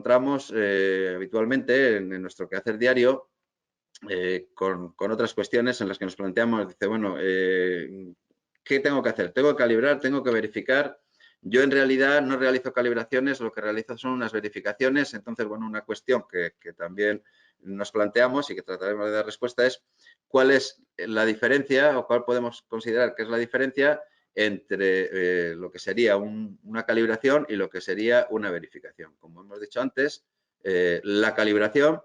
encontramos habitualmente en nuestro quehacer diario con otras cuestiones en las que nos planteamos, dice, bueno, ¿qué tengo que hacer? Tengo que calibrar, tengo que verificar. Yo en realidad no realizo calibraciones, lo que realizo son unas verificaciones. Entonces, bueno, una cuestión que también nos planteamos y que trataremos de dar respuesta es cuál es la diferencia o cuál podemos considerar que es la diferencia entre lo que sería una calibración y lo que sería una verificación. Como hemos dicho antes, la calibración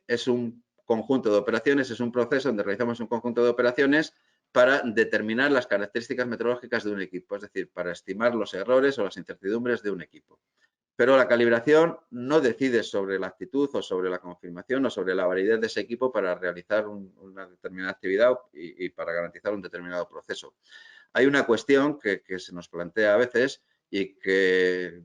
es un conjunto de operaciones, es un proceso donde realizamos un conjunto de operaciones para determinar las características meteorológicas de un equipo, es decir, para estimar los errores o las incertidumbres de un equipo. Pero la calibración no decide sobre la actitud o sobre la confirmación o sobre la validez de ese equipo para realizar una determinada actividad y para garantizar un determinado proceso. Hay una cuestión que se nos plantea a veces y que,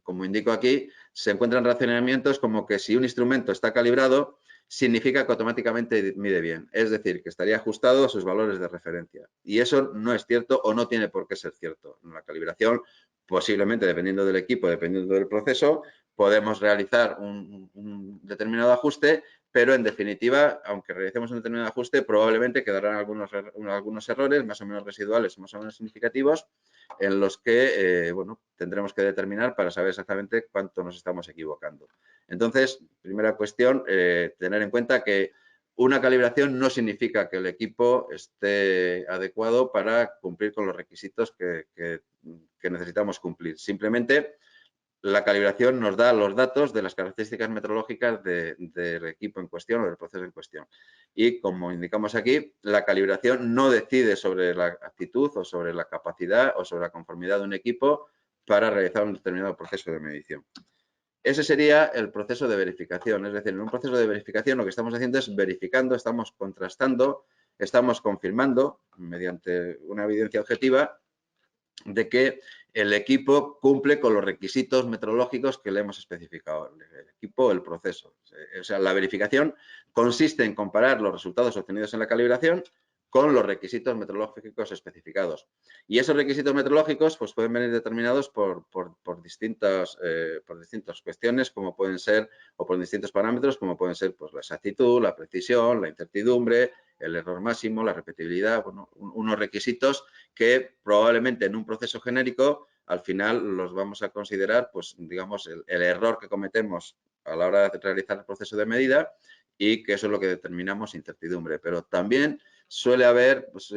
como indico aquí, se encuentran razonamientos como que si un instrumento está calibrado, significa que automáticamente mide bien. Es decir, que estaría ajustado a sus valores de referencia. Y eso no es cierto o no tiene por qué ser cierto. En la calibración, posiblemente, dependiendo del equipo, dependiendo del proceso, podemos realizar un determinado ajuste, pero en definitiva, aunque realicemos un determinado ajuste, probablemente quedarán algunos errores más o menos residuales o más o menos significativos en los que bueno, tendremos que determinar para saber exactamente cuánto nos estamos equivocando. Entonces, primera cuestión, tener en cuenta que una calibración no significa que el equipo esté adecuado para cumplir con los requisitos que necesitamos cumplir. Simplemente la calibración nos da los datos de las características meteorológicas del equipo en cuestión o del proceso en cuestión. Y como indicamos aquí, la calibración no decide sobre la actitud o sobre la capacidad o sobre la conformidad de un equipo para realizar un determinado proceso de medición. Ese sería el proceso de verificación. Es decir, en un proceso de verificación lo que estamos haciendo es verificando, estamos contrastando, estamos confirmando mediante una evidencia objetiva de que el equipo cumple con los requisitos meteorológicos que le hemos especificado. El equipo, el proceso. O sea, la verificación consiste en comparar los resultados obtenidos en la calibración con los requisitos meteorológicos especificados. Y esos requisitos meteorológicos pues, pueden venir determinados por distintas cuestiones, como pueden ser, o por distintos parámetros, como pueden ser pues, la exactitud, la precisión, la incertidumbre, el error máximo, la repetibilidad, bueno, unos requisitos que probablemente en un proceso genérico al final los vamos a considerar, pues digamos, el error que cometemos a la hora de realizar el proceso de medida y que eso es lo que determinamos incertidumbre. Pero también suele haber pues,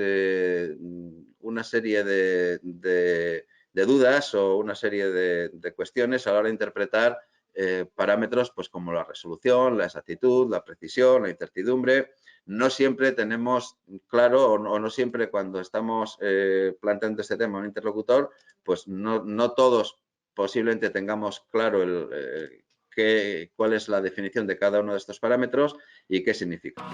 una serie de dudas o una serie de cuestiones a la hora de interpretar parámetros pues, como la resolución, la exactitud, la precisión, la incertidumbre. No siempre tenemos claro o no siempre cuando estamos planteando este tema a un interlocutor, pues no todos posiblemente tengamos claro cuál es la definición de cada uno de estos parámetros y qué significa.